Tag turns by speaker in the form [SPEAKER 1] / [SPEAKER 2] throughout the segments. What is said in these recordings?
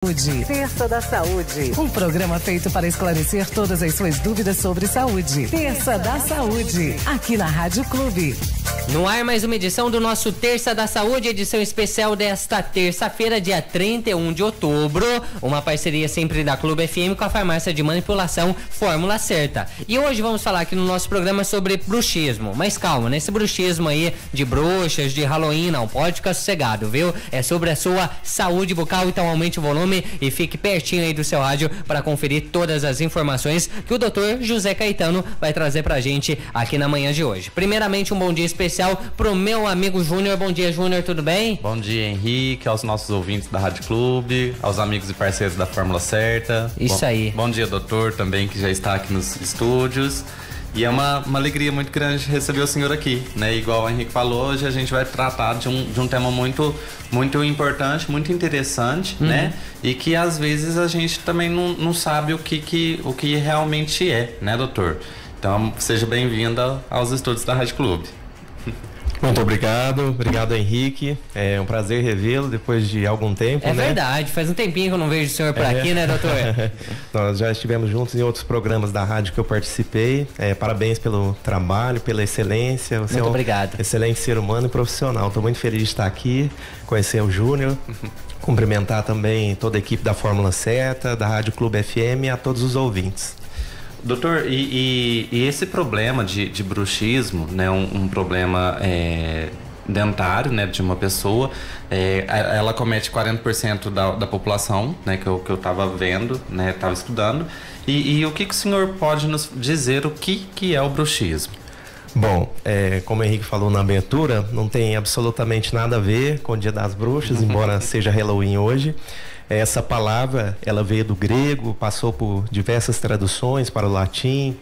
[SPEAKER 1] Terça da Saúde, um programa feito para esclarecer todas as suas dúvidas sobre saúde. Terça da Saúde, aqui na Rádio Clube.
[SPEAKER 2] No ar, mais uma edição do nosso Terça da Saúde, edição especial desta terça-feira, dia 31 de outubro. Uma parceria sempre da Clube FM com a farmácia de manipulação Fórmula Certa. E hoje vamos falar aqui no nosso programa sobre bruxismo. Mas calma, né? Esse bruxismo aí de bruxas, de Halloween, não pode ficar sossegado, viu? É sobre a sua saúde bucal, então aumente o volume e fique pertinho aí do seu rádio para conferir todas as informações que o Dr. José Caetano vai trazer pra gente aqui na manhã de hoje. Primeiramente, um bom dia especial pro meu amigo Júnior. Bom dia, Júnior, tudo bem?
[SPEAKER 3] Bom dia, Henrique, aos nossos ouvintes da Rádio Clube, aos amigos e parceiros da Fórmula Certa.
[SPEAKER 2] Isso aí.
[SPEAKER 3] Bom dia, doutor, também, que já está aqui nos estúdios. E é uma alegria muito grande receber o senhor aqui, né? Igual o Henrique falou, hoje a gente vai tratar de um tema muito importante, muito interessante, né? E que às vezes a gente também não sabe o que realmente é, né, doutor? Então, seja bem-vindo aos estúdios da Rádio Clube.
[SPEAKER 4] Muito obrigado Henrique, é um prazer revê-lo depois de algum tempo,
[SPEAKER 2] né?
[SPEAKER 4] É
[SPEAKER 2] verdade, faz um tempinho que eu não vejo o senhor por aqui, né, doutor?
[SPEAKER 4] Nós já estivemos juntos em outros programas da rádio que eu participei, parabéns pelo trabalho, pela excelência, você
[SPEAKER 2] muito obrigado.
[SPEAKER 4] Excelente ser humano e profissional, estou muito feliz de estar aqui, conhecer o Júnior, cumprimentar também toda a equipe da Fórmula Certa, da Rádio Clube FM e a todos os ouvintes.
[SPEAKER 3] Doutor, e esse problema de bruxismo, né, um problema dentário, né, de uma pessoa, ela comete 40% da população, né, que eu estava vendo, né, estava estudando, e o que o senhor pode nos dizer o que é o bruxismo?
[SPEAKER 4] Bom, como o Henrique falou na abertura, não tem absolutamente nada a ver com o Dia das Bruxas, embora seja Halloween hoje. Essa palavra, ela veio do grego, passou por diversas traduções para o latim,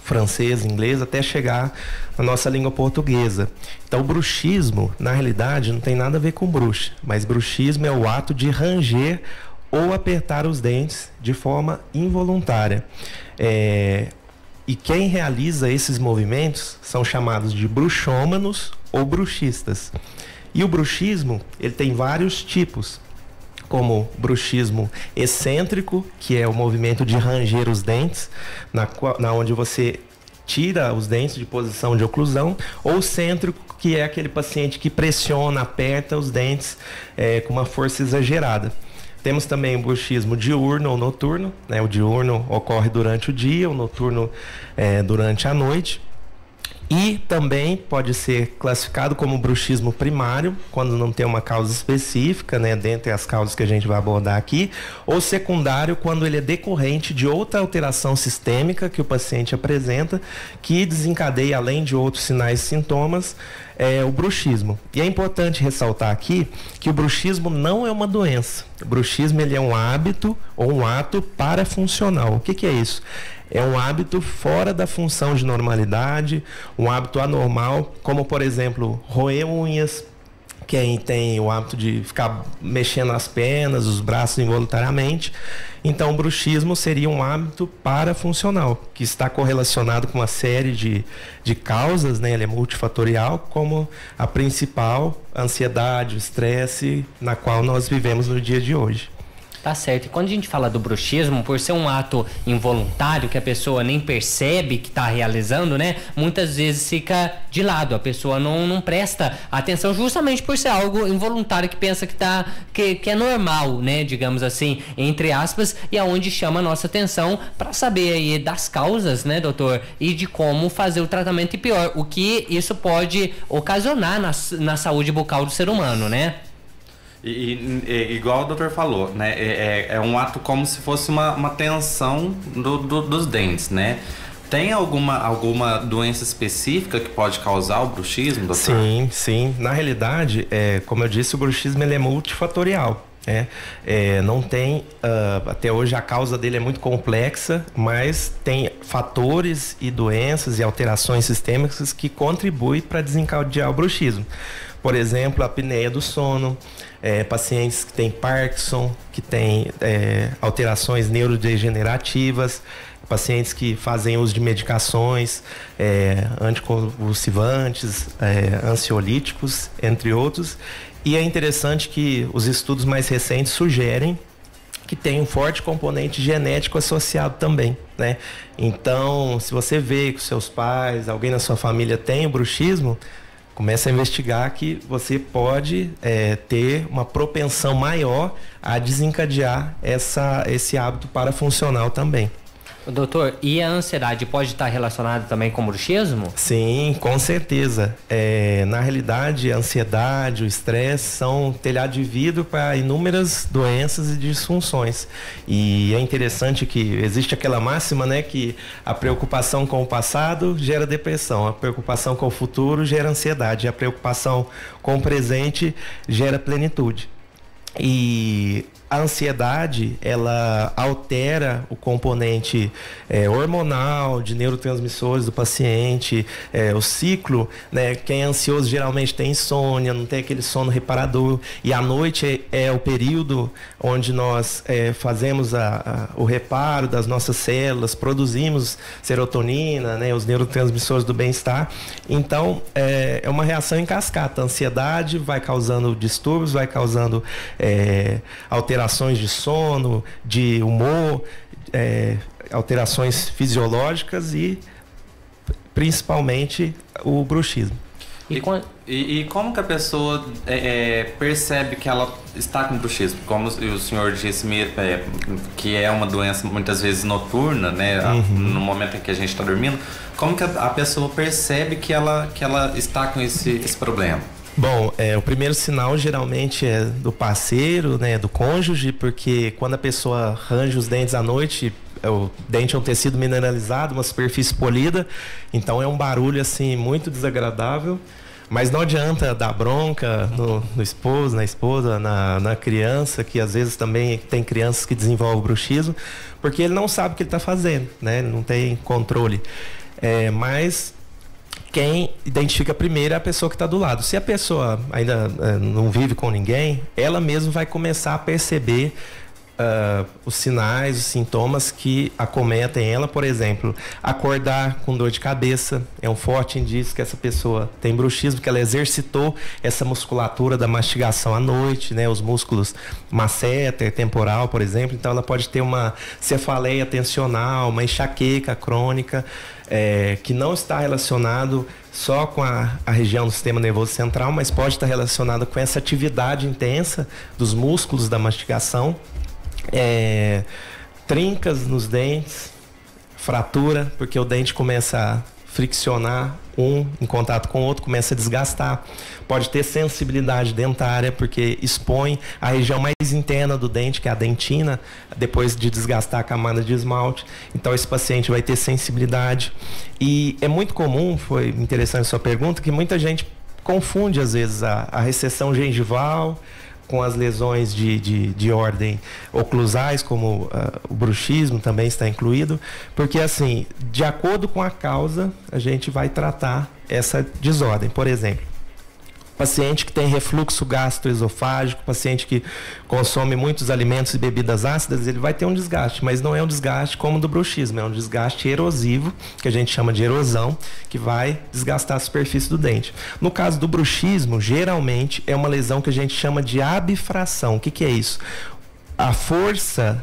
[SPEAKER 4] francês, inglês, até chegar na nossa língua portuguesa. Então, o bruxismo, na realidade, não tem nada a ver com bruxa, mas bruxismo é o ato de ranger ou apertar os dentes de forma involuntária. E quem realiza esses movimentos são chamados de bruxômanos ou bruxistas. E o bruxismo, ele tem vários tipos, como bruxismo excêntrico, que é o movimento de ranger os dentes, na onde você tira os dentes de posição de oclusão, ou cêntrico, que é aquele paciente que pressiona, aperta os dentes com uma força exagerada. Temos também o bruxismo diurno ou noturno, né? O diurno ocorre durante o dia, o noturno durante a noite. E também pode ser classificado como bruxismo primário, quando não tem uma causa específica, né, dentre as causas que a gente vai abordar aqui, ou secundário, quando ele é decorrente de outra alteração sistêmica que o paciente apresenta, que desencadeia, além de outros sinais e sintomas, o bruxismo. E é importante ressaltar aqui que o bruxismo não é uma doença. O bruxismo, ele é um hábito ou um ato parafuncional. O que é isso? É um hábito fora da função de normalidade, um hábito anormal, como, por exemplo, roer unhas, quem tem o hábito de ficar mexendo as pernas, os braços involuntariamente. Então, o bruxismo seria um hábito parafuncional, que está correlacionado com uma série de causas, né? Ele é multifatorial, como a principal, a ansiedade, o estresse, na qual nós vivemos no dia de hoje.
[SPEAKER 2] Tá certo. E quando a gente fala do bruxismo, por ser um ato involuntário que a pessoa nem percebe que está realizando, né? Muitas vezes fica de lado, a pessoa não presta atenção justamente por ser algo involuntário que pensa que é normal, né? Digamos assim, entre aspas, e aonde chama a nossa atenção para saber aí das causas, né, doutor? E de como fazer o tratamento e pior, o que isso pode ocasionar na saúde bucal do ser humano, né?
[SPEAKER 3] Igual o doutor falou, né? É um ato como se fosse uma tensão dos dentes, né? Tem alguma doença específica que pode causar o bruxismo, doutor?
[SPEAKER 4] Sim. Na realidade, como eu disse, o bruxismo ele é multifatorial. Não tem, até hoje a causa dele é muito complexa, mas tem fatores e doenças e alterações sistêmicas que contribuem para desencadear o bruxismo. Por exemplo, a apneia do sono, pacientes que têm Parkinson, que têm alterações neurodegenerativas, pacientes que fazem uso de medicações anticonvulsivantes, ansiolíticos, entre outros. E é interessante que os estudos mais recentes sugerem que tem um forte componente genético associado também, né? Então, se você vê que os seus pais, alguém na sua família tem o bruxismo, comece a investigar que você pode ter uma propensão maior a desencadear esse hábito parafuncional também.
[SPEAKER 2] Doutor, e a ansiedade pode estar relacionada também com o bruxismo?
[SPEAKER 4] Sim, com certeza. Na realidade, a ansiedade, o estresse são telhado de vidro para inúmeras doenças e disfunções. E é interessante que existe aquela máxima, né, que a preocupação com o passado gera depressão, a preocupação com o futuro gera ansiedade, a preocupação com o presente gera plenitude. E a ansiedade, ela altera o componente hormonal, de neurotransmissores do paciente, o ciclo, né? Quem é ansioso geralmente tem insônia, não tem aquele sono reparador, e à noite é o período onde nós fazemos o reparo das nossas células, produzimos serotonina, né? Os neurotransmissores do bem-estar. Então, é uma reação em cascata. A ansiedade vai causando distúrbios, vai causando alterações de sono, de humor, alterações fisiológicas e principalmente o bruxismo.
[SPEAKER 3] E como que a pessoa percebe que ela está com bruxismo? Como o senhor disse, que é uma doença muitas vezes noturna, né? No momento em que a gente está dormindo, como que a pessoa percebe que ela está com esse problema?
[SPEAKER 4] Bom, o primeiro sinal geralmente é do parceiro, né, do cônjuge, porque quando a pessoa range os dentes à noite, o dente é um tecido mineralizado, uma superfície polida, então é um barulho assim muito desagradável, mas não adianta dar bronca no esposo, na esposa, na criança, que às vezes também tem crianças que desenvolvem bruxismo, porque ele não sabe o que ele está fazendo, né, ele não tem controle, mas quem identifica primeiro é a pessoa que está do lado. Se a pessoa ainda não vive com ninguém, ela mesma vai começar a perceber os sinais, os sintomas que acometem ela. Por exemplo, acordar com dor de cabeça é um forte indício que essa pessoa tem bruxismo, que ela exercitou essa musculatura da mastigação à noite, né? Os músculos masseter, temporal, por exemplo. Então ela pode ter uma cefaleia tensional, uma enxaqueca crônica, que não está relacionado só com a região do sistema nervoso central, mas pode estar relacionado com essa atividade intensa dos músculos da mastigação, trincas nos dentes, fratura, porque o dente começa a friccionar um em contato com o outro, começa a desgastar. Pode ter sensibilidade dentária, porque expõe a região mais interna do dente, que é a dentina, depois de desgastar a camada de esmalte. Então esse paciente vai ter sensibilidade. E é muito comum, foi interessante a sua pergunta, que muita gente confunde às vezes a recessão gengival com as lesões de ordem oclusais, como o bruxismo também está incluído, porque assim, de acordo com a causa, a gente vai tratar essa desordem. Por exemplo, paciente que tem refluxo gastroesofágico, paciente que consome muitos alimentos e bebidas ácidas, ele vai ter um desgaste, mas não é um desgaste como o do bruxismo, é um desgaste erosivo, que a gente chama de erosão, que vai desgastar a superfície do dente. No caso do bruxismo, geralmente é uma lesão que a gente chama de abfração. O que é isso? A força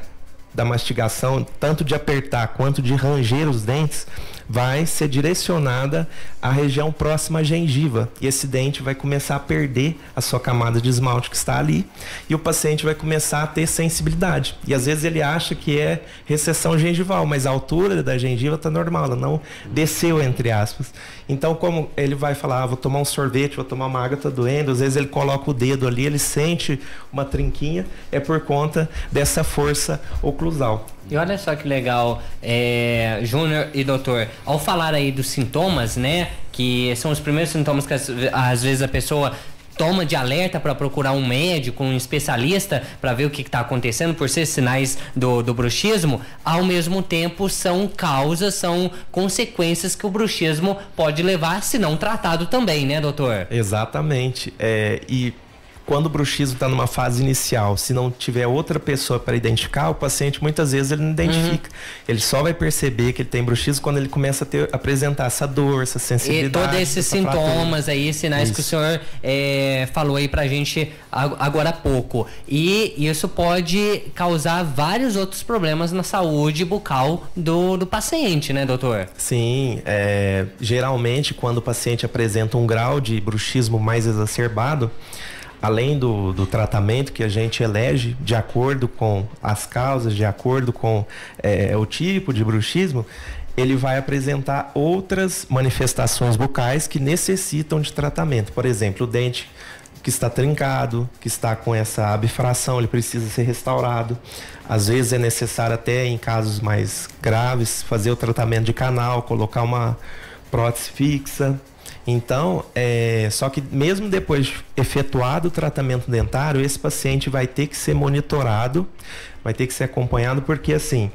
[SPEAKER 4] da mastigação, tanto de apertar quanto de ranger os dentes, vai ser direcionada à região próxima à gengiva, e esse dente vai começar a perder a sua camada de esmalte que está ali, e o paciente vai começar a ter sensibilidade, e às vezes ele acha que é recessão gengival, mas a altura da gengiva está normal, ela não desceu, entre aspas. Então, como ele vai falar, vou tomar um sorvete, vou tomar uma água, tá doendo, às vezes ele coloca o dedo ali, ele sente uma trinquinha, é por conta dessa força oclusal.
[SPEAKER 2] E olha só que legal, Júnior e doutor, ao falar aí dos sintomas, né, que são os primeiros sintomas que às vezes a pessoa toma de alerta para procurar um médico, um especialista para ver o que está acontecendo por ser sinais do bruxismo, ao mesmo tempo são causas, são consequências que o bruxismo pode levar se não tratado também, né, doutor?
[SPEAKER 4] Exatamente, e quando o bruxismo está numa fase inicial, se não tiver outra pessoa para identificar, o paciente muitas vezes ele não identifica. Ele só vai perceber que ele tem bruxismo quando ele começa a apresentar essa dor, essa sensibilidade.
[SPEAKER 2] E todos esses sintomas aí, sinais que o senhor falou aí pra gente agora há pouco. E isso pode causar vários outros problemas na saúde bucal do paciente, né, doutor?
[SPEAKER 4] Sim, geralmente quando o paciente apresenta um grau de bruxismo mais exacerbado, além do tratamento que a gente elege de acordo com as causas, de acordo com o tipo de bruxismo, ele vai apresentar outras manifestações bucais que necessitam de tratamento. Por exemplo, o dente que está trincado, que está com essa bifração, ele precisa ser restaurado. Às vezes é necessário até em casos mais graves fazer o tratamento de canal, colocar uma prótese fixa. Então, só que mesmo depois de efetuado o tratamento dentário, esse paciente vai ter que ser monitorado, vai ter que ser acompanhado, porque assim,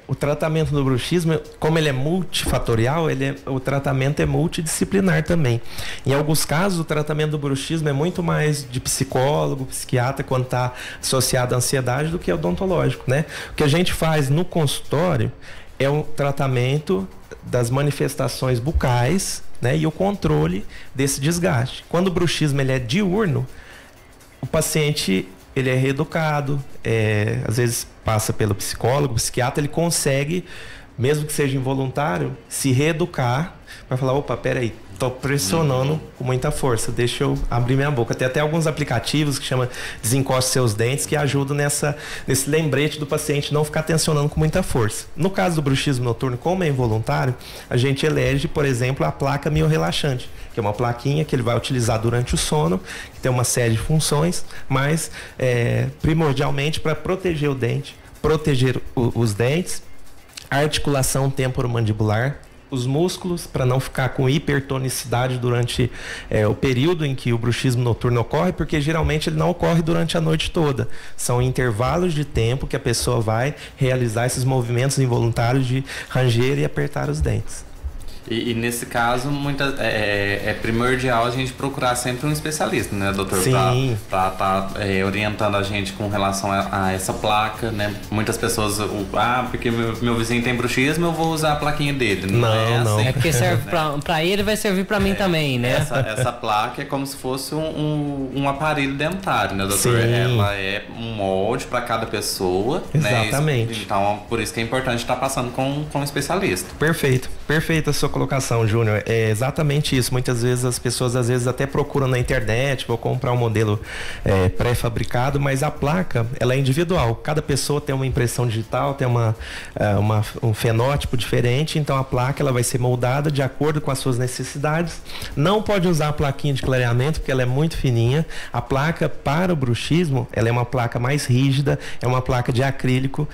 [SPEAKER 4] o tratamento do bruxismo, como ele é multifatorial, o tratamento é multidisciplinar também. Em alguns casos, o tratamento do bruxismo é muito mais de psicólogo, psiquiatra, quando está associado à ansiedade, do que odontológico, né? O que a gente faz no consultório é o tratamento das manifestações bucais, né, e o controle desse desgaste. Quando o bruxismo ele é diurno, o paciente ele é reeducado, às vezes passa pelo psicólogo, psiquiatra, ele consegue, mesmo que seja involuntário, se reeducar para falar, opa, peraí, tô pressionando com muita força, deixa eu abrir minha boca. Tem até alguns aplicativos que chama Desencoste Seus Dentes, que ajudam nesse lembrete do paciente não ficar tensionando com muita força. No caso do bruxismo noturno, como é involuntário, a gente elege, por exemplo, a placa miorrelaxante, que é uma plaquinha que ele vai utilizar durante o sono, que tem uma série de funções, mas primordialmente para proteger o dente, proteger os dentes, a articulação temporomandibular, os músculos, para não ficar com hipertonicidade durante o período em que o bruxismo noturno ocorre, porque geralmente ele não ocorre durante a noite toda. São intervalos de tempo que a pessoa vai realizar esses movimentos involuntários de ranger e apertar os dentes.
[SPEAKER 3] E nesse caso, é primordial a gente procurar sempre um especialista, né, doutor?
[SPEAKER 4] Sim.
[SPEAKER 3] Para tá orientando a gente com relação a essa placa, né? Muitas pessoas, porque meu vizinho tem bruxismo, eu vou usar a plaquinha dele. Não.
[SPEAKER 2] Assim, porque serve para ele, vai servir para mim também, né?
[SPEAKER 3] Essa placa é como se fosse um aparelho dentário, né, doutor?
[SPEAKER 4] Sim.
[SPEAKER 3] Ela é um molde para cada pessoa.
[SPEAKER 4] Exatamente.
[SPEAKER 3] Né? Então, por isso que é importante estar passando com um especialista.
[SPEAKER 4] Perfeito a sua colocação, Júnior. É exatamente isso. Muitas vezes as pessoas até procuram na internet, vou comprar um modelo pré-fabricado, mas a placa, ela é individual. Cada pessoa tem uma impressão digital, tem um fenótipo diferente, então a placa ela vai ser moldada de acordo com as suas necessidades. Não pode usar a plaquinha de clareamento, porque ela é muito fininha. A placa para o bruxismo, ela é uma placa mais rígida, é uma placa de acrílico.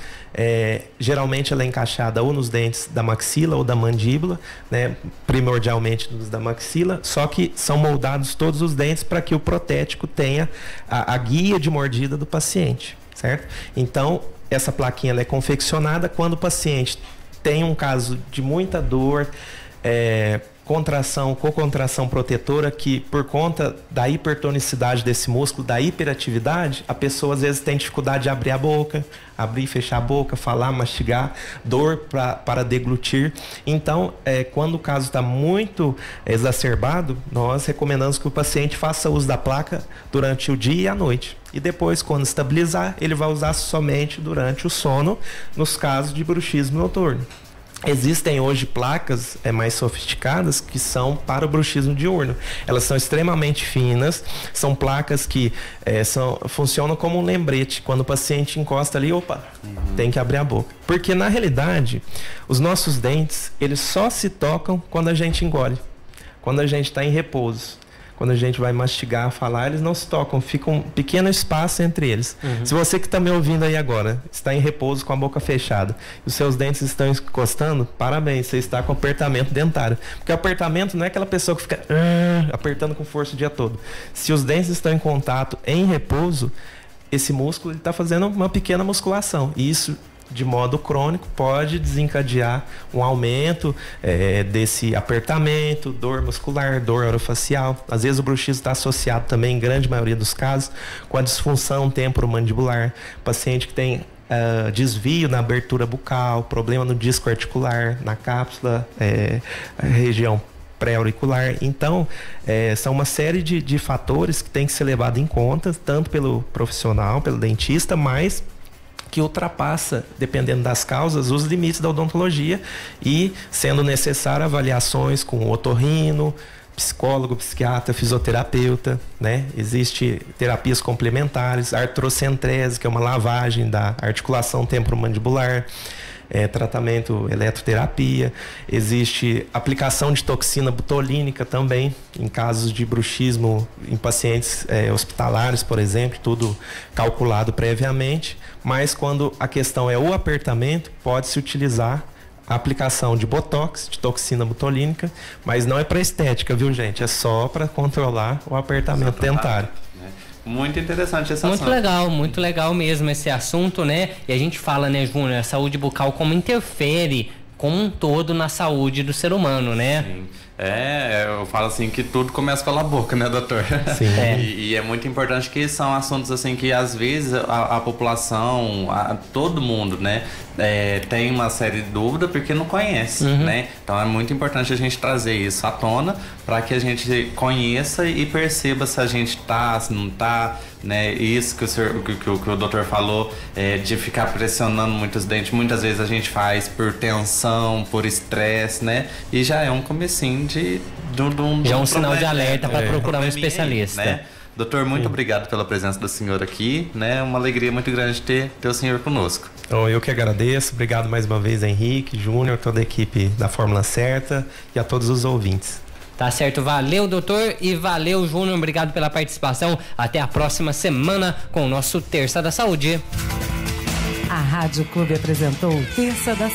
[SPEAKER 4] Geralmente ela é encaixada ou nos dentes da maxila ou da mandíbula, né? Primordialmente nos da maxila, só que são moldados todos os dentes para que o protético tenha a guia de mordida do paciente, certo? Então, essa plaquinha ela é confeccionada quando o paciente tem um caso de muita dor, co-contração protetora, que por conta da hipertonicidade desse músculo, da hiperatividade, a pessoa às vezes tem dificuldade de abrir a boca, abrir e fechar a boca, falar, mastigar, dor para deglutir. Então, quando o caso está muito exacerbado, nós recomendamos que o paciente faça uso da placa durante o dia e a noite. E depois, quando estabilizar, ele vai usar somente durante o sono, nos casos de bruxismo noturno. Existem hoje placas mais sofisticadas que são para o bruxismo diurno. Elas são extremamente finas, são placas que funcionam como um lembrete. Quando o paciente encosta ali, tem que abrir a boca. Porque na realidade, os nossos dentes, eles só se tocam quando a gente engole, quando a gente está em repouso. Quando a gente vai mastigar, falar, eles não se tocam, fica um pequeno espaço entre eles. Se você que está me ouvindo aí agora, está em repouso com a boca fechada, e os seus dentes estão encostando, parabéns, você está com apertamento dentário. Porque o apertamento não é aquela pessoa que fica apertando com força o dia todo. Se os dentes estão em contato, em repouso, esse músculo está fazendo uma pequena musculação. E isso de modo crônico, pode desencadear um aumento desse apertamento, dor muscular, dor orofacial. Às vezes o bruxismo está associado também, em grande maioria dos casos, com a disfunção temporomandibular. Paciente que tem desvio na abertura bucal, problema no disco articular, na cápsula, região pré-auricular. Então, são uma série de fatores que tem que ser levado em conta, tanto pelo profissional, pelo dentista, mas que ultrapassa, dependendo das causas, os limites da odontologia e, sendo necessário, avaliações com o otorrino, psicólogo, psiquiatra, fisioterapeuta, né? Existe terapias complementares, artrocentrese, que é uma lavagem da articulação temporomandibular, tratamento eletroterapia, existe aplicação de toxina butolínica também, em casos de bruxismo em pacientes hospitalares, por exemplo, tudo calculado previamente, mas quando a questão é o apertamento, pode-se utilizar a aplicação de botox, de toxina butolínica, mas não é para estética, viu, gente? É só para controlar o apertamento dentário.
[SPEAKER 3] Muito interessante essa
[SPEAKER 2] Muito legal mesmo esse assunto, né? E a gente fala, né, Júnior, a saúde bucal como interfere como um todo na saúde do ser humano, né?
[SPEAKER 3] Sim. Eu falo assim que tudo começa pela boca, né, doutor?
[SPEAKER 4] Sim.
[SPEAKER 3] E é muito importante que são assuntos assim que às vezes a população, todo mundo, né, tem uma série de dúvidas porque não conhece, né? Então é muito importante a gente trazer isso à tona para que a gente conheça e perceba se a gente tá, se não tá, né? Isso que o doutor falou, de ficar pressionando muitos dentes, muitas vezes a gente faz por tensão, por estresse, né? E já é um comecinho
[SPEAKER 2] já é um sinal de alerta para procurar um especialista.
[SPEAKER 3] Né? Doutor, muito obrigado pela presença do senhor aqui, né? Uma alegria muito grande ter o senhor conosco.
[SPEAKER 4] Eu que agradeço, obrigado mais uma vez, Henrique, Júnior, toda a equipe da Fórmula Certa e a todos os ouvintes.
[SPEAKER 2] Tá certo, valeu, doutor, e valeu, Júnior, obrigado pela participação. Até a próxima semana com o nosso Terça da Saúde.
[SPEAKER 1] A Rádio Clube apresentou Terça da